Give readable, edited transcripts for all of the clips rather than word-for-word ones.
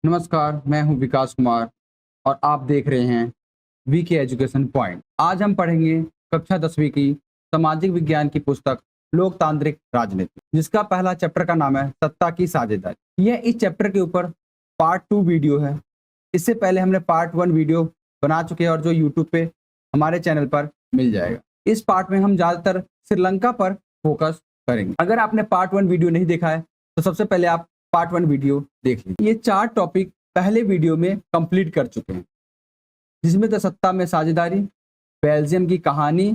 नमस्कार, मैं हूं विकास कुमार और आप देख रहे हैं वीके एजुकेशन पॉइंट। आज हम पढ़ेंगे कक्षा 10वीं की सामाजिक विज्ञान की पुस्तक लोकतांत्रिक राजनीति, जिसका पहला चैप्टर का नाम है सत्ता की साझेदारी। यह इस चैप्टर के ऊपर पार्ट 2 वीडियो है। इससे पहले हमने पार्ट 1 वीडियो बना चुके हैं और जो यूट्यूब पे हमारे चैनल पर मिल जाएगा। इस पार्ट में हम ज़्यादातर श्रीलंका पर फोकस करेंगे। अगर आपने पार्ट 1 वीडियो नहीं देखा है तो सबसे पहले आप पार्ट 1 वीडियो देख लीजिए। ये 4 टॉपिक पहले वीडियो में कंप्लीट कर चुके हैं, जिसमें तो सत्ता में साझेदारी, बेल्जियम की कहानी,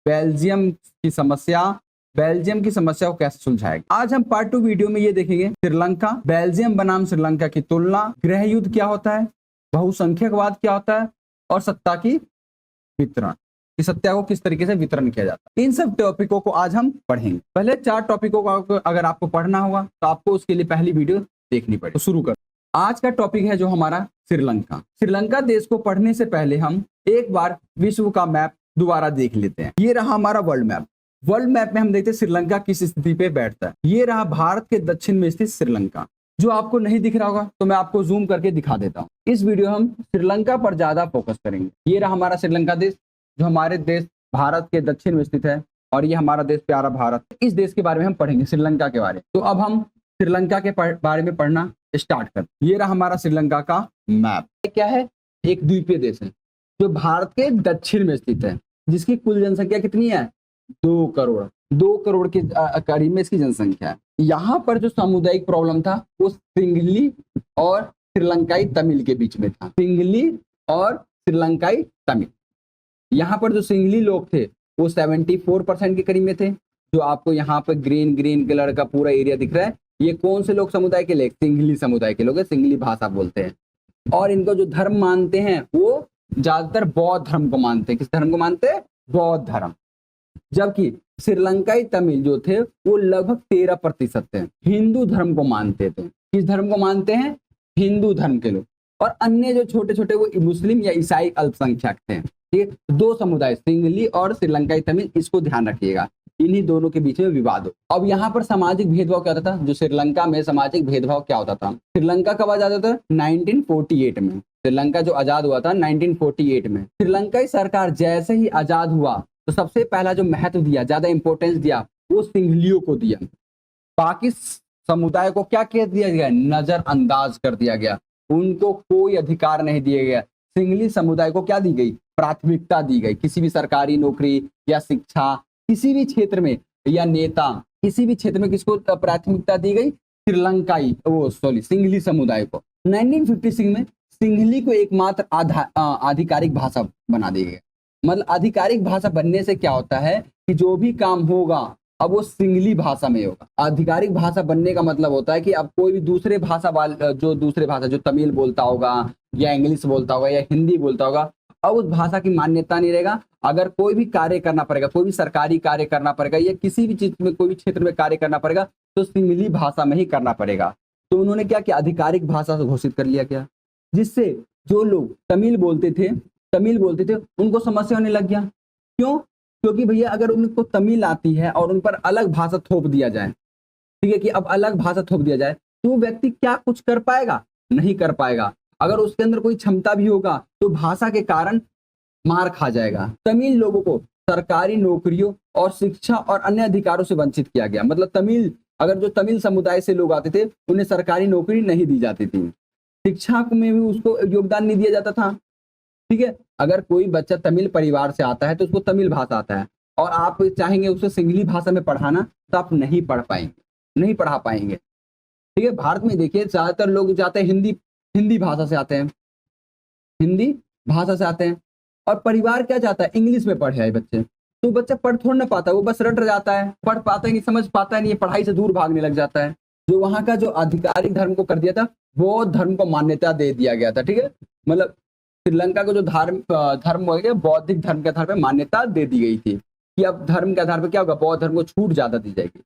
बेल्जियम की समस्या को कैसे सुलझाएगा। आज हम पार्ट 2 वीडियो में ये देखेंगे श्रीलंका, बेल्जियम बनाम श्रीलंका की तुलना, गृह युद्ध क्या होता है, बहुसंख्यकवाद क्या होता है और सत्ता की वितरण, कि सत्ता को किस तरीके से वितरण किया जाता है। इन सब टॉपिकों को आज हम पढ़ेंगे। पहले 4 टॉपिकों को अगर आपको पढ़ना होगा तो आपको उसके लिए पहली वीडियो देखनी पड़ेगी। तो शुरू कर। आज का टॉपिक है जो हमारा श्रीलंका। श्रीलंका देश को पढ़ने से पहले हम एक बार विश्व का मैप दोबारा देख लेते हैं। ये रहा हमारा वर्ल्ड मैप। वर्ल्ड मैप में हम देखते हैं श्रीलंका किस स्थिति पे बैठता है। ये रहा भारत के दक्षिण में स्थित श्रीलंका। जो आपको नहीं दिख रहा होगा तो मैं आपको जूम करके दिखा देता हूँ। इस वीडियो हम श्रीलंका पर ज्यादा फोकस करेंगे। ये रहा हमारा श्रीलंका देश, जो हमारे देश भारत के दक्षिण में स्थित है, और ये हमारा देश प्यारा भारत। इस देश के बारे में हम पढ़ेंगे, श्रीलंका के बारे में। तो अब हम श्रीलंका के बारे में पढ़ना स्टार्ट करते। ये रहा हमारा श्रीलंका का मैप। क्या है? एक द्वीपीय देश है जो भारत के दक्षिण में स्थित है, जिसकी कुल जनसंख्या कितनी है? 2 करोड़। 2 करोड़ के करीब में इसकी जनसंख्या है। यहाँ पर जो सामुदायिक प्रॉब्लम था वो सिंघली और श्रीलंकाई तमिल के बीच में था। सिंघली और श्रीलंकाई तमिल। यहाँ पर जो सिंघली लोग थे वो 74% के करीब में थे। जो आपको यहाँ पर ग्रीन कलर का पूरा एरिया दिख रहा है, ये कौन से लोग समुदाय के लोग? सिंघली समुदाय के लोग हैं, सिंघली भाषा बोलते हैं। और इनको जो धर्म मानते हैं वो ज्यादातर बौद्ध धर्म को मानते हैं। किस धर्म को मानते हैं? बौद्ध धर्म। जबकि श्रीलंकाई तमिल जो थे वो लगभग 13% थे, हिंदू धर्म को मानते थे। किस धर्म को मानते हैं? हिंदू धर्म के लोग। और अन्य जो छोटे छोटे वो मुस्लिम या ईसाई अल्पसंख्यक थे। ठीक है, 2 समुदाय सिंघली और श्रीलंकाई तमिल, इसको ध्यान रखिएगा। इन्हीं दोनों के बीच में विवाद हो। अब यहाँ पर सामाजिक भेदभाव क्या होता था? जो श्रीलंका में सामाजिक भेदभाव क्या होता था? श्रीलंका कब आजाद होता था? 1948 में। श्रीलंका जो आजाद हुआ था 1948 में। श्रीलंकाई सरकार जैसे ही आजाद हुआ तो सबसे पहला जो महत्व दिया, ज्यादा इंपॉर्टेंस दिया, वो सिंघलियों को दिया। बाकी समुदाय को क्या कह दिया गया? नजरअंदाज कर दिया गया। उनको कोई अधिकार नहीं दिया गया। सिंघली समुदाय को क्या दी गई? प्राथमिकता दी गई। किसी भी सरकारी नौकरी या शिक्षा, किसी भी क्षेत्र में, या नेता, किसी भी क्षेत्र में किसको प्राथमिकता दी गई? सिंघली समुदाय को। 1956 में सिंघली को एकमात्र आधिकारिक भाषा बना दी गई। मतलब आधिकारिक भाषा बनने से क्या होता है कि जो भी काम होगा अब वो सिंघली भाषा में होगा। आधिकारिक भाषा बनने का मतलब होता है कि अब कोई भी दूसरे भाषा जो तमिल बोलता होगा या इंग्लिश बोलता होगा या हिंदी बोलता होगा, अब उस भाषा की मान्यता नहीं रहेगा। अगर कोई भी कार्य करना पड़ेगा, कोई भी सरकारी कार्य करना पड़ेगा या किसी भी चीज में, कोई भी क्षेत्र में कार्य करना पड़ेगा तो सिंघली भाषा में ही करना पड़ेगा। तो उन्होंने क्या किया? आधिकारिक भाषा से घोषित कर लिया गया, जिससे जो लोग तमिल बोलते थे उनको समस्या होने लग गया। क्यों? क्योंकि भैया अगर उनको तमिल आती है और उन पर अलग भाषा थोप दिया जाए, ठीक है, कि अब अलग भाषा थोप दिया जाए तो व्यक्ति क्या कुछ कर पाएगा? नहीं कर पाएगा। अगर उसके अंदर कोई क्षमता भी होगा तो भाषा के कारण मार खा जाएगा। तमिल लोगों को सरकारी नौकरियों और शिक्षा और अन्य अधिकारों से वंचित किया गया। मतलब जो तमिल समुदाय से लोग आते थे उन्हें सरकारी नौकरी नहीं दी जाती थी, शिक्षा में भी उसको योगदान नहीं दिया जाता था। ठीक है, अगर कोई बच्चा तमिल परिवार से आता है तो उसको तमिल भाषा आता है और आप चाहेंगे उसे सिंघली भाषा में पढ़ाना तो आप नहीं पढ़ा पाएंगे। ठीक है, भारत में देखिए ज्यादातर लोग जाते हैं हिंदी भाषा से आते हैं और परिवार क्या चाहता है? इंग्लिश में पढ़े आए बच्चे। तो बच्चा पढ़ थोड़ा ना पाता है, वो बस रट जाता है, पढ़ पाता ही नहीं, समझ पाता ही नहीं, पढ़ाई से दूर भागने लग जाता है। जो वहां का जो आधिकारिक धर्म को कर दिया था, बौद्ध धर्म को मान्यता दे दिया गया था। ठीक है, मतलब श्रीलंका को जो धर्म हो गया, बौद्धिक धर्म के आधार पर मान्यता दे दी गई थी कि अब धर्म के आधार पर क्या होगा? बौद्ध धर्म को छूट ज्यादा दी जाएगी।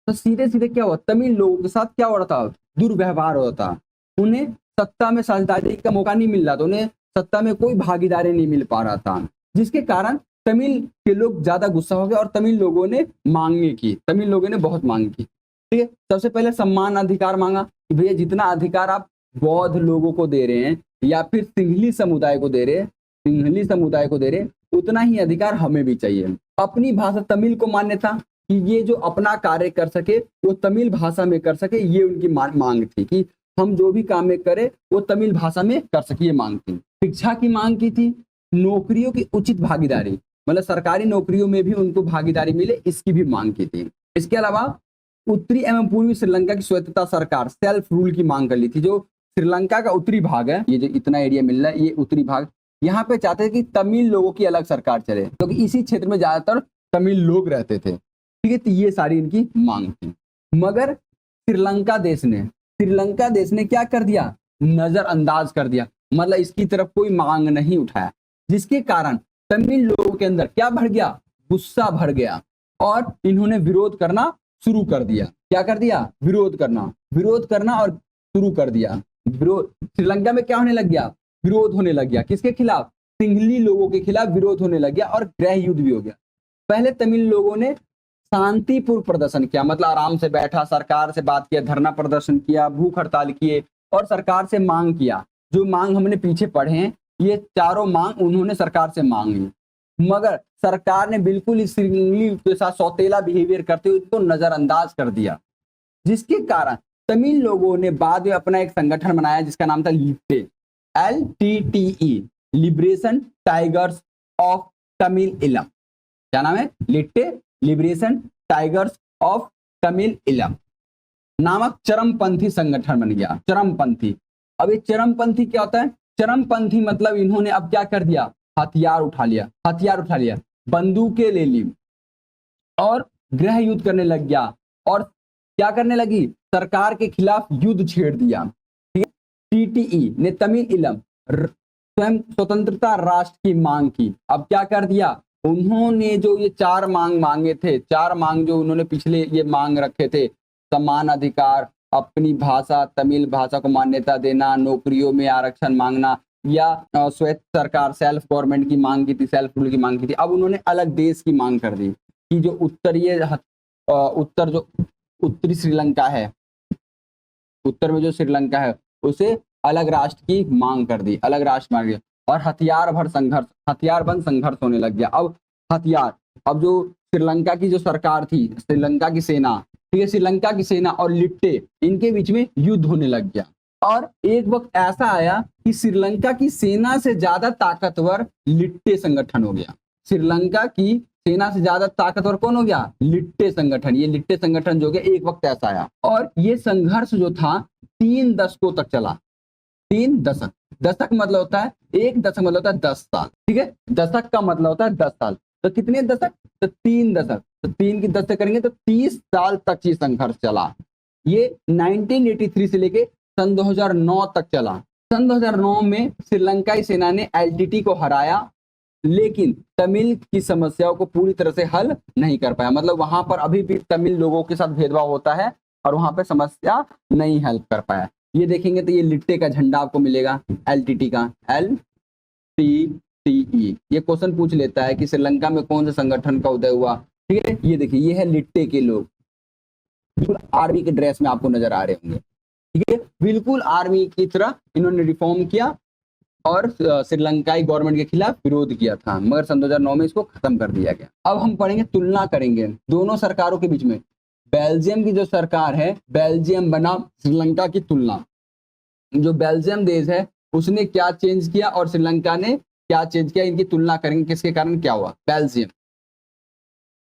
तो सीधे सीधे क्या हुआ? तमिल लोगों के साथ क्या हो रहा था? दुर्व्यवहार हो रहा था। उन्हें सत्ता में साझेदारी का मौका नहीं मिल रहा था, उन्हें सत्ता में कोई भागीदारी नहीं मिल पा रहा था, जिसके कारण तमिल के लोग ज्यादा गुस्सा हो गए और तमिल लोगों ने बहुत मांग की। ठीक है, सबसे पहले सम्मान अधिकार मांगा कि भैया जितना अधिकार आप बौद्ध लोगों को दे रहे हैं या फिर सिंहली समुदाय को दे रहे हैं, सिंहली समुदाय को दे रहे हैं, उतना ही अधिकार हमें भी चाहिए। अपनी भाषा तमिल को मान्यता कि ये जो अपना कार्य कर सके वो तमिल भाषा में कर सके, ये उनकी मांग थी कि हम जो भी काम में करें वो तमिल भाषा में कर सके, ये मांग थी। शिक्षा की मांग की थी, नौकरियों की उचित भागीदारी, मतलब सरकारी नौकरियों में भी उनको भागीदारी मिले, इसकी भी मांग की थी। इसके अलावा उत्तरी एवं पूर्वी श्रीलंका की स्वायत्तता सरकार, सेल्फ रूल की मांग कर ली थी। जो श्रीलंका का उत्तरी भाग है, ये जो इतना एरिया मिल रहा है, ये उत्तरी भाग, यहाँ पे चाहते थे कि तमिल लोगों की अलग सरकार चले, क्योंकि तो इसी क्षेत्र में ज्यादातर तमिल लोग रहते थे। ठीक है, तो ये सारी इनकी मांग थी। मगर श्रीलंका देश ने क्या कर दिया, नजरअंदाज कर दिया, मतलब इसकी तरफ कोई मांग नहीं उठाया, जिसके कारण तमिल लोगों के अंदर क्या भर गया, गुस्सा भर गया और इन्होंने विरोध करना शुरू कर दिया। क्या कर दिया, विरोध करना और शुरू कर दिया। विरोध श्रीलंका में क्या होने लग गया, विरोध होने लग गया, किसके खिलाफ, सिंहली लोगों के खिलाफ विरोध होने लग गया और गृह युद्ध भी हो गया। पहले तमिल लोगों ने शांतिपूर्ण प्रदर्शन किया, मतलब आराम से बैठा, सरकार से बात किया, धरना प्रदर्शन किया, भूख हड़ताल किए और सरकार से मांग किया। जो मांग हमने पीछे पढ़े हैं, ये चारों मांग उन्होंने सरकार से मांग ली, मगर सरकार ने बिल्कुल इस सिंहली के साथ सौतेला बिहेवियर करते हुए उसको नजरअंदाज कर दिया, जिसके कारण तमिल लोगों ने बाद में अपना एक संगठन बनाया जिसका नाम था लिट्टे, LTTE, liberation tigers of Tamil इलम। क्या नाम है, लिट्टे लिबरेशन टाइगर्स ऑफ तमिल इलम नामक चरमपंथी संगठन बन गया। चरमपंथी, अब ये चरमपंथी क्या होता है, चरमपंथी मतलब इन्होंने अब क्या कर दिया, हथियार उठा लिया, बंदूकें ले ली और गृह युद्ध करने लग गया और क्या करने लगी, सरकार के खिलाफ युद्ध छेड़ दिया। ठीक है, TTE ने तमिल इलम स्वयं स्वतंत्रता राष्ट्र की मांग की। अब क्या कर दिया, उन्होंने जो ये चार मांग मांगे थे, चार मांग जो उन्होंने पिछले ये मांग रखे थे, समान अधिकार, अपनी भाषा तमिल भाषा को मान्यता देना, नौकरियों में आरक्षण मांगना या स्वायत्त सरकार सेल्फ गवर्नमेंट की मांग की थी, सेल्फ रूल की मांग की थी। अब उन्होंने अलग देश की मांग कर दी कि जो उत्तरी श्रीलंका है, उत्तर में जो श्रीलंका है उसे अलग राष्ट्र की मांग कर दी, अलग राष्ट्र मांग दिया और हथियार बंद संघर्ष होने लग गया। अब जो श्रीलंका की जो सरकार थी, श्रीलंका की सेना, ठीक है, श्रीलंका की सेना और लिट्टे, इनके बीच में युद्ध होने लग गया। और एक वक्त ऐसा आया कि श्रीलंका की सेना से ज्यादा ताकतवर लिट्टे संगठन हो गया। श्रीलंका की सेना से ज्यादा ताकतवर कौन हो गया, लिट्टे संगठन। ये लिट्टे संगठन जो गया, एक वक्त ऐसा आया और ये संघर्ष जो था 3 दशकों तक चला। 3 दशक, दशक मतलब होता है, एक दशक मतलब होता है 10 साल। ठीक है, दशक का मतलब होता है 10 साल। तो कितने दशक, तो 3 दशक, तो 3 की 10 से करेंगे तो 30 साल तक ये संघर्ष चला। ये 1983 से लेके सन 2009 तक चला। सन 2009 में श्रीलंकाई सेना ने LTT को हराया, लेकिन तमिल की समस्याओं को पूरी तरह से हल नहीं कर पाया। मतलब वहां पर अभी भी तमिल लोगों के साथ भेदभाव होता है और वहां पर समस्या नहीं हल कर पाया। ये देखेंगे तो ये लिट्टे का झंडा आपको मिलेगा, LTT का, LTTE। ये क्वेश्चन पूछ लेता है कि श्रीलंका में कौन से संगठन का उदय हुआ। ठीक है, ये देखिए, ये है लिट्टे के लोग, बिल्कुल आर्मी के ड्रेस में आपको नजर आ रहे होंगे। ठीक है, बिल्कुल आर्मी की तरह इन्होंने रिफॉर्म किया और श्रीलंकाई गवर्नमेंट के खिलाफ विरोध किया था, मगर सन 2009 में इसको खत्म कर दिया गया। अब हम पढ़ेंगे, तुलना करेंगे दोनों सरकारों के बीच में। बेल्जियम की जो सरकार है, बेल्जियम बनाम श्रीलंका की तुलना। जो बेल्जियम देश है उसने क्या चेंज किया और श्रीलंका ने क्या चेंज किया, इनकी तुलना करेंगे किसके कारण क्या हुआ।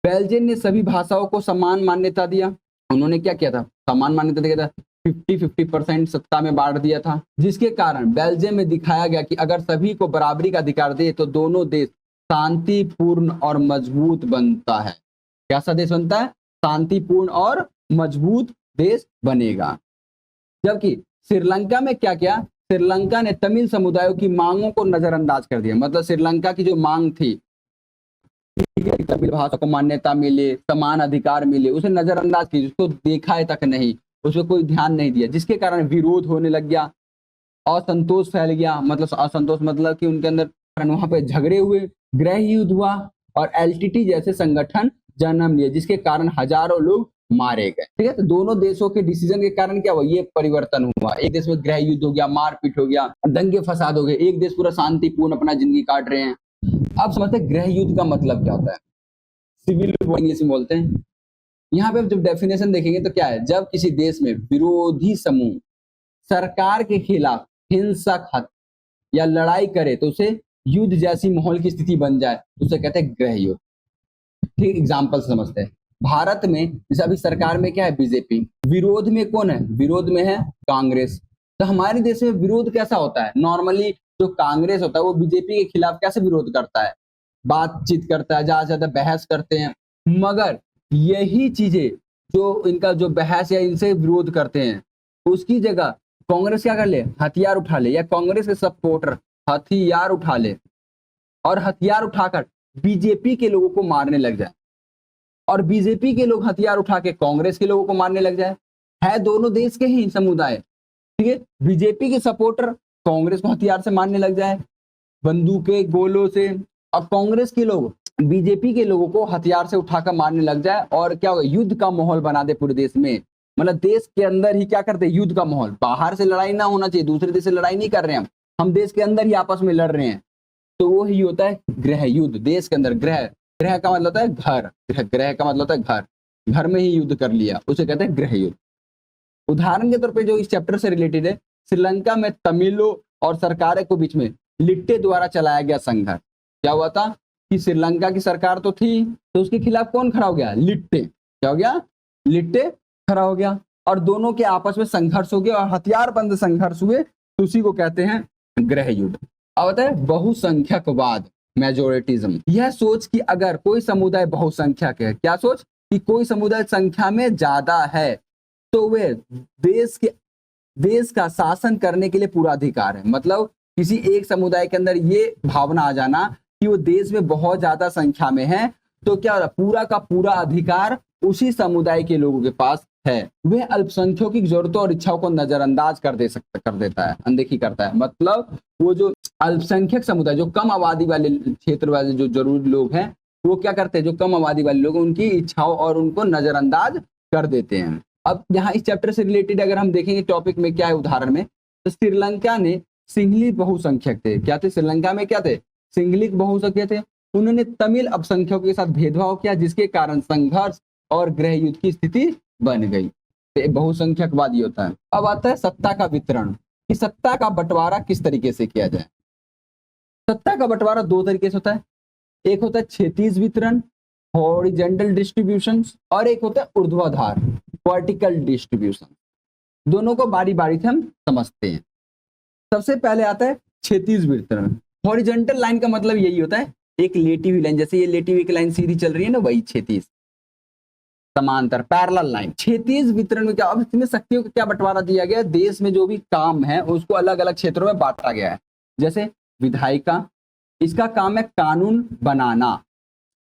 बेल्जियम ने सभी भाषाओं को समान मान्यता दिया। उन्होंने क्या किया था, समान मान्यता दिया था, 50-50% सत्ता में बांट दिया था, जिसके कारण बेल्जियम में दिखाया गया कि अगर सभी को बराबरी का अधिकार दे तो दोनों देश शांतिपूर्ण और मजबूत बनता है। कैसा देश बनता है, शांतिपूर्ण और मजबूत देश बनेगा। जबकि श्रीलंका में क्या किया, श्रीलंका ने तमिल समुदायों की मांगों को नजरअंदाज कर दिया। मतलब श्रीलंका की जो मांग थी, तमिल भाषा को मान्यता मिले, समान अधिकार मिले, उसे नजरअंदाज की, उसको देखा तक नहीं, उसको कोई ध्यान नहीं दिया, जिसके कारण विरोध होने लग गया, असंतोष फैल गया। मतलब असंतोष मतलब कि उनके अंदर वहां पे झगड़े हुए, गृह युद्ध हुआ और LTT जैसे संगठन जन्म लिए, जिसके कारण हजारों लोग मारे गए। ठीक है, तो दोनों देशों के डिसीजन के कारण क्या हुआ, ये परिवर्तन हुआ। एक देश में गृह युद्ध हो गया, मारपीट हो गया, दंगे फसाद हो गए, एक देश पूरा शांतिपूर्ण अपना जिंदगी काट रहे हैं। अब समझते हैं गृह युद्ध का मतलब क्या होता है। सिविल वॉर इंग्लिश में बोलते हैं। यहाँ पे जब डेफिनेशन देखेंगे तो क्या है, जब किसी देश में विरोधी समूह सरकार के खिलाफ हिंसक हत्या या लड़ाई करे तो उसे युद्ध जैसी माहौल की स्थिति बन जाए तो उसे कहते हैं गृह युद्ध। ठीक एग्जाम्पल समझते हैं। भारत में जैसे अभी सरकार में क्या है, बीजेपी, विरोध में कौन है, विरोध में है कांग्रेस। तो हमारे देश में विरोध कैसा होता है, नॉर्मली जो कांग्रेस होता है वो बीजेपी के खिलाफ कैसे विरोध करता है, बातचीत करता है, ज्यादा से ज्यादा बहस करते हैं। मगर यही चीजें जो इनका जो बहस या इनसे विरोध करते हैं, उसकी जगह कांग्रेस क्या कर ले, हथियार उठा ले, या कांग्रेस के सपोर्टर हथियार उठा ले और हथियार उठाकर बीजेपी के लोगों को मारने लग जाए, और बीजेपी के लोग हथियार उठा के कांग्रेस के लोगों को मारने लग जाए। है दोनों देश के ही समुदाय, ठीक है, बीजेपी के सपोर्टर कांग्रेस को हथियार से मारने लग जाए, बंदूकें गोलों से, और कांग्रेस के लोग बीजेपी के लोगों को हथियार से उठाकर मारने लग जाए, और क्या होगा, युद्ध का माहौल बना दे पूरे देश में। मतलब देश के अंदर ही क्या करते हैं, युद्ध का माहौल। बाहर से लड़ाई ना होना चाहिए, दूसरे देश से लड़ाई नहीं कर रहे हैं हम देश के अंदर ही आपस में लड़ रहे हैं, तो वो ही होता है गृह युद्ध। देश के अंदर ग्रह, ग्रह का मतलब होता है घर, ग्रह का मतलब होता है घर, घर में ही युद्ध कर लिया, उसे कहते हैं गृह युद्ध। उदाहरण के तौर पे जो इस चैप्टर से रिलेटेड है, श्रीलंका में तमिलों और सरकारों के बीच में लिट्टे द्वारा चलाया गया संघर्ष। क्या हुआ था कि श्रीलंका की सरकार तो थी, तो उसके खिलाफ कौन खड़ा हो गया, लिट्टे। क्या हो गया, लिट्टे खड़ा हो गया, और दोनों के आपस में संघर्ष हो गया और हथियारबंद संघर्ष हुए, तो उसी को कहते हैं गृह युद्ध। अब होता है बहुसंख्यकवाद, मेजोरिटिज्म। यह सोच कि अगर कोई समुदाय बहुसंख्यक है, क्या सोच कि कोई समुदाय संख्या में ज्यादा है तो वे देश का शासन करने के लिए पूरा अधिकार है। मतलब किसी एक समुदाय के अंदर ये भावना आ जाना कि वो देश में बहुत ज्यादा संख्या में है, तो क्या पूरा का पूरा अधिकार उसी समुदाय के लोगों के पास है। वह अल्पसंख्यकों की जरूरतों और इच्छाओं को नजरअंदाज कर देता है, अनदेखी करता है। मतलब वो जो अल्पसंख्यक समुदाय, जो कम आबादी वाले क्षेत्र वाले जो जरूरी लोग हैं, वो क्या करते हैं, जो कम आबादी वाले लोग उनकी इच्छाओं और उनको नजरअंदाज कर देते हैं। अब यहाँ इस चैप्टर से रिलेटेड अगर हम देखेंगे टॉपिक में क्या है, उदाहरण में, तो श्रीलंका ने सिंहली बहुसंख्यक थे। क्या थे, श्रीलंका में क्या थे, सिंहलिक बहुसंख्यक थे। उन्होंने तमिल अल्पसंख्यकों के साथ भेदभाव किया, जिसके कारण संघर्ष और गृह युद्ध की स्थिति बन गई। तो बहुसंख्यकवादी होता है। अब आता है सत्ता का वितरण, कि सत्ता का बंटवारा किस तरीके से किया जाए। सत्ता का बंटवारा दो तरीके से होता है, एक होता है क्षैतिज वितरण, हॉरिजॉन्टल डिस्ट्रीब्यूशन, और एक होता है ऊर्ध्वाधर, वर्टिकल डिस्ट्रीब्यूशन। दोनों को बारी बारी से हम समझते हैं। सबसे पहले आता है क्षैतिज वितरण। हॉरिजॉन्टल लाइन का मतलब यही होता है, एक लेटी हुई लाइन, जैसे ये लेटी हुई लाइन सीधी चल रही है ना, वही क्षैतिज, समांतर, पैरेलल लाइन। क्षैतिज वितरण में क्या, अब इसमें शक्तियों का क्या बंटवारा दिया गया है, देश में जो भी काम है उसको अलग अलग क्षेत्रों में बांटा गया है। जैसे विधायिका, इसका काम है कानून बनाना,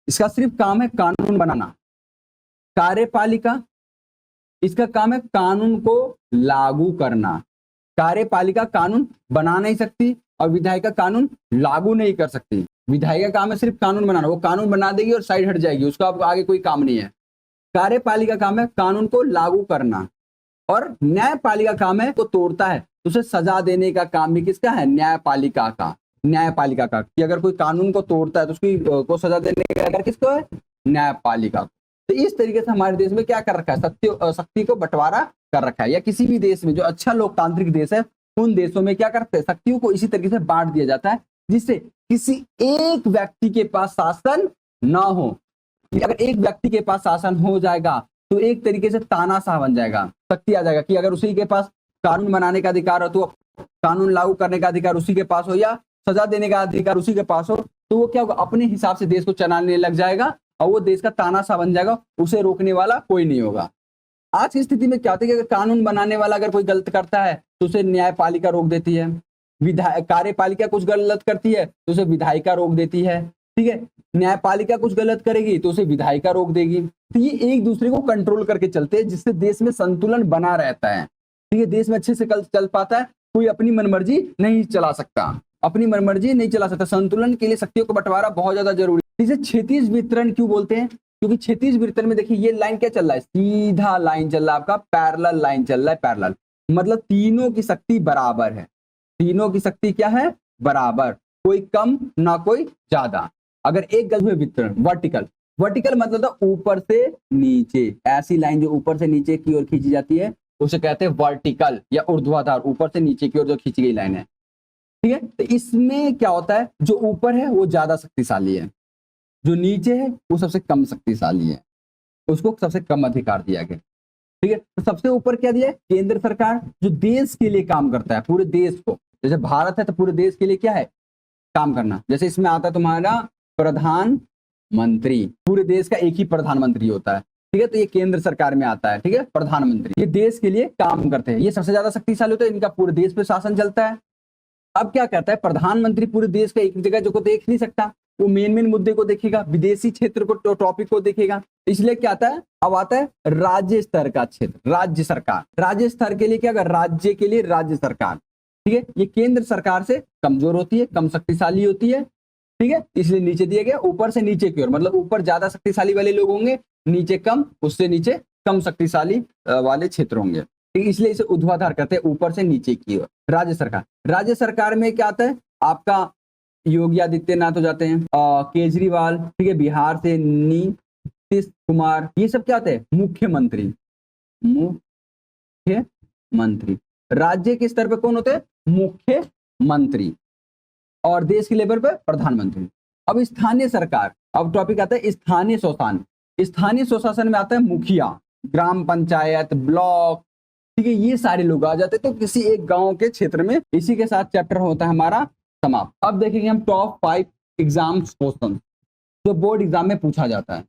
इसका सिर्फ काम है कानून बनाना। कार्यपालिका, इसका काम है कानून को लागू करना। कार्यपालिका कानून बना नहीं सकती और विधायिका कानून लागू नहीं कर सकती। विधायिका काम है सिर्फ कानून बनाना, वो कानून बना देगी और साइड हट जाएगी, उसका अब आगे कोई काम नहीं है। कार्यपालिका काम है कानून को लागू करना, और न्यायपालिका काम है को तोड़ता है तो उसे सजा देने का काम भी किसका है, न्यायपालिका का। न्यायपालिका का, कि अगर कोई कानून को तोड़ता है तो उसकी को सजा देने का अधिकार किसको है, न्यायपालिका। तो इस तरीके से हमारे देश में क्या कर रखा है, शक्ति को बंटवारा कर रखा है। या किसी भी देश में जो अच्छा लोकतांत्रिक देश है, उन देशों में क्या करते हैं, शक्तियों को इसी तरीके से बांट दिया जाता है, जिससे किसी एक व्यक्ति के पास शासन ना हो। अगर एक व्यक्ति के पास शासन हो जाएगा तो एक तरीके से तानाशाह बन जाएगा, शक्ति आ जाएगा कि अगर उसी के पास कानून बनाने का अधिकार हो तो कानून लागू करने का अधिकार उसी के पास हो, या सजा देने का अधिकार उसी के पास हो, तो वो क्या होगा, अपने हिसाब से देश को चलाने लग जाएगा और वो देश का तानाशाह बन जाएगा, उसे रोकने वाला कोई नहीं होगा। आज की स्थिति में क्या होता है कि अगर कानून बनाने वाला अगर कोई गलत करता है तो उसे न्यायपालिका रोक देती है, कार्यपालिका कुछ गलत करती है तो उसे विधायिका रोक देती है, ठीक है, न्यायपालिका कुछ गलत करेगी तो उसे विधायिका रोक देगी। तो ये एक दूसरे को कंट्रोल करके चलते हैं, जिससे देश में संतुलन बना रहता है, ठीक है, देश में अच्छे से चल पाता है। कोई अपनी मनमर्जी नहीं चला सकता, अपनी मनमर्जी नहीं चला सकता। संतुलन के लिए शक्तियों का बंटवारा बहुत ज्यादा जरूरी है। इसे क्षैतिज वितरण क्यों बोलते हैं, क्योंकि क्षैतिज वितरण में देखिए ये लाइन क्या चल रहा है, सीधा लाइन चल रहा है आपका, पैरेलल लाइन चल रहा है, पैरेलल मतलब तीनों की शक्ति बराबर है, तीनों की शक्ति क्या है, बराबर, कोई कम ना कोई ज्यादा। अगर एक गज में वितरण वर्टिकल, वर्टिकल मतलब था ऊपर से नीचे, ऐसी लाइन जो ऊपर से नीचे की ओर खींची जाती है उसे कहते हैं वर्टिकल या ऊर्ध्वाधर, ऊपर से नीचे की ओर जो खींची गई लाइन है, ठीक है। तो इसमें क्या होता है, जो ऊपर है वो ज्यादा शक्तिशाली है, जो नीचे है वो सबसे कम शक्तिशाली है, उसको सबसे कम अधिकार दिया गया, ठीक है। तो सबसे ऊपर क्या दिया है, केंद्र सरकार, जो देश के लिए काम करता है, पूरे देश को, जैसे भारत है तो पूरे देश के लिए क्या है, काम करना। जैसे इसमें आता है तुम्हारा प्रधानमंत्री, पूरे देश का एक ही प्रधानमंत्री होता है, ठीक है। तो ये केंद्र सरकार में आता है, ठीक है, प्रधानमंत्री, ये देश के लिए काम करते हैं, ये सबसे ज्यादा शक्तिशाली होता है, इनका पूरे देश पे शासन चलता है। अब क्या कहता है, प्रधानमंत्री पूरे देश का एक जगह जो को देख नहीं सकता, वो मेन मुद्दे को देखेगा, विदेशी क्षेत्र को, टॉपिक को देखेगा, इसलिए क्या आता है, अब आता है राज्य स्तर का क्षेत्र, राज्य सरकार, राज्य स्तर के लिए क्या, अगर राज्य के लिए राज्य सरकार, ठीक है, ये केंद्र सरकार से कमजोर होती है, कम शक्तिशाली होती है, ठीक है, इसलिए नीचे दिया गया, ऊपर से नीचे की ओर, मतलब ऊपर ज्यादा शक्तिशाली वाले लोग होंगे, नीचे कम, उससे नीचे कम शक्तिशाली वाले क्षेत्र होंगे, ठीक है, इसलिए इसे ऊर्ध्वाधर कहते हैं, ऊपर से नीचे की ओर। राज्य सरकार, राज्य सरकार में क्या आता है आपका, योगी आदित्यनाथ हो जाते हैं, केजरीवाल, ठीक है, बिहार से नीतीश कुमार, ये सब क्या होते हैं, मुख्यमंत्री, मुख्यमंत्री। राज्य के स्तर पे कौन होते हैं, मुख्यमंत्री, और देश के लेवल पे प्रधानमंत्री। अब स्थानीय सरकार, अब टॉपिक आता है स्थानीय स्वशासन, स्थानीय स्वशासन में आता है मुखिया, ग्राम पंचायत, ब्लॉक, ठीक है, ये सारे लोग आ जाते हैं। तो किसी एक गांव के क्षेत्र में, इसी के साथ चैप्टर होता है हमारा समाप्त। अब देखेंगे हम टॉप 5 एग्जाम क्वेश्चन जो बोर्ड एग्जाम में पूछा जाता है।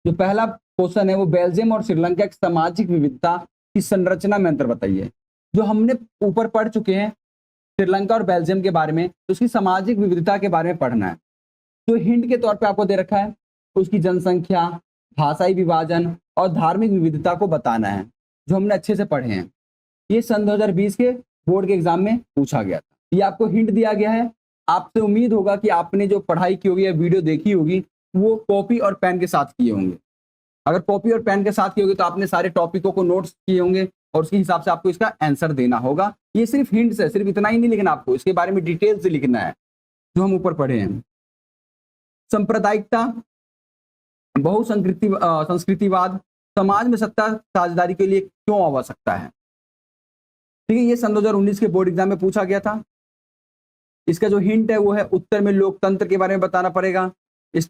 जो पहला क्वेश्चन है वो बेल्जियम और श्रीलंका की सामाजिक विविधता की संरचना में अंतर बताइए। जो हमने ऊपर पढ़ चुके हैं श्रीलंका और बेल्जियम के बारे में, तो उसकी सामाजिक विविधता के बारे में पढ़ना है। जो हिंट के तौर पे आपको दे रखा है, उसकी जनसंख्या, भाषाई विभाजन और धार्मिक विविधता को बताना है, जो हमने अच्छे से पढ़े हैं। ये सन 2020 के बोर्ड के एग्जाम में पूछा गया था। ये आपको हिंट दिया गया है। आपसे उम्मीद होगा कि आपने जो पढ़ाई की होगी या वीडियो देखी होगी वो कॉपी और पेन के साथ किए होंगे। अगर कॉपी और पेन के साथ किए होंगे तो आपने सारे टॉपिकों को नोट्स किए होंगे और उसके हिसाब से आपको इसका आंसर देना होगा। ये सिर्फ हिंट्स है, सिर्फ इतना ही नहीं लिखना, आपको इसके बारे में डिटेल से लिखना है जो हम ऊपर पढ़े हैं। सांप्रदायिकता, संस्कृतिवाद, समाज में सत्ता साझेदारी के लिए क्यों आवश्यकता है। ठीक है, ये सन 2019 के बोर्ड एग्जाम में पूछा गया था। इसका जो हिंट है वो है उत्तर में लोकतंत्र के बारे में बताना पड़ेगा, इस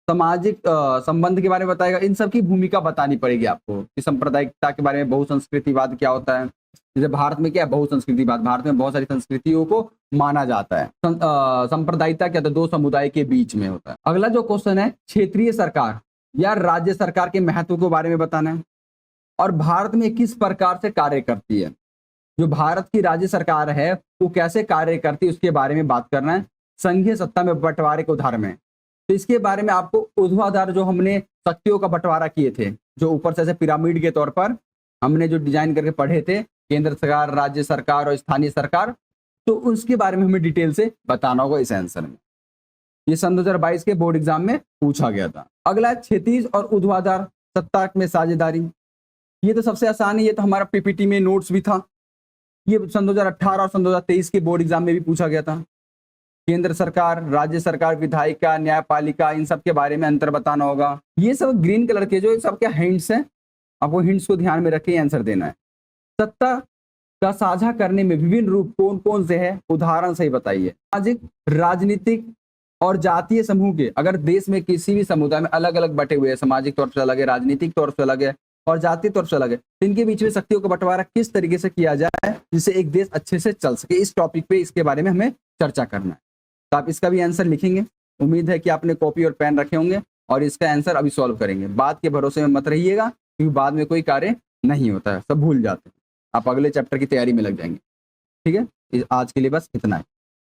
सामाजिक संबंध के बारे में बताएगा, इन सब की भूमिका बतानी पड़ेगी आपको कि सांप्रदायिकता के बारे में, बहुसंस्कृतिवाद क्या होता है। जैसे भारत में क्या है बहुसंस्कृतिवाद, भारत में बहुत सारी संस्कृतियों को माना जाता है। सांप्रदायिकता क्या होता है, दो समुदाय के बीच में होता है। अगला जो क्वेश्चन है क्षेत्रीय सरकार या राज्य सरकार के महत्व के बारे में बताना है और भारत में किस प्रकार से कार्य करती है। जो भारत की राज्य सरकार है वो कैसे कार्य करती है उसके बारे में बात करना है। संघीय सत्ता में बंटवारे के उदाहरण में, तो इसके बारे में आपको ऊर्ध्वाधर जो हमने शक्तियों का बंटवारा किए थे, जो ऊपर से पिरामिड के तौर पर हमने जो डिजाइन करके पढ़े थे, केंद्र सरकार, राज्य सरकार और स्थानीय सरकार, तो उसके बारे में हमें डिटेल से बताना होगा इस आंसर में। ये सन 2022 के बोर्ड एग्जाम में पूछा गया था। अगला क्षैतिज और ऊर्ध्वाधर सत्ता में साझेदारी, ये तो सबसे आसान है, ये तो हमारा पीपीटी में नोट्स भी था। ये सन 2018 और सन 2023 के बोर्ड एग्जाम में भी पूछा गया था। केंद्र सरकार, राज्य सरकार, विधायिका, न्यायपालिका, इन सब के बारे में अंतर बताना होगा। ये सब ग्रीन कलर के जो सब क्या हिंट्स हैं, आपको हिंट्स को ध्यान में रखे आंसर देना है। सत्ता का साझा करने में विभिन्न रूप कौन कौन से है, उदाहरण सही बताइए। सामाजिक, राजनीतिक और जातीय समूह के, अगर देश में किसी भी समुदाय में अलग अलग बटे हुए हैं, सामाजिक तौर से अलग है, राजनीतिक तौर से अलग है और जातीय तौर से अलग है, तो इनके बीच में शक्तियों का बंटवारा किस तरीके से किया जाए जिससे एक देश अच्छे से चल सके, इस टॉपिक पे इसके बारे में हमें चर्चा करना है। तो आप इसका भी आंसर लिखेंगे। उम्मीद है कि आपने कॉपी और पेन रखे होंगे और इसका आंसर अभी सॉल्व करेंगे। बाद के भरोसे में मत रहिएगा क्योंकि बाद में कोई कार्य नहीं होता है, सब भूल जाते हैं, आप अगले चैप्टर की तैयारी में लग जाएंगे। ठीक है, आज के लिए बस इतना है।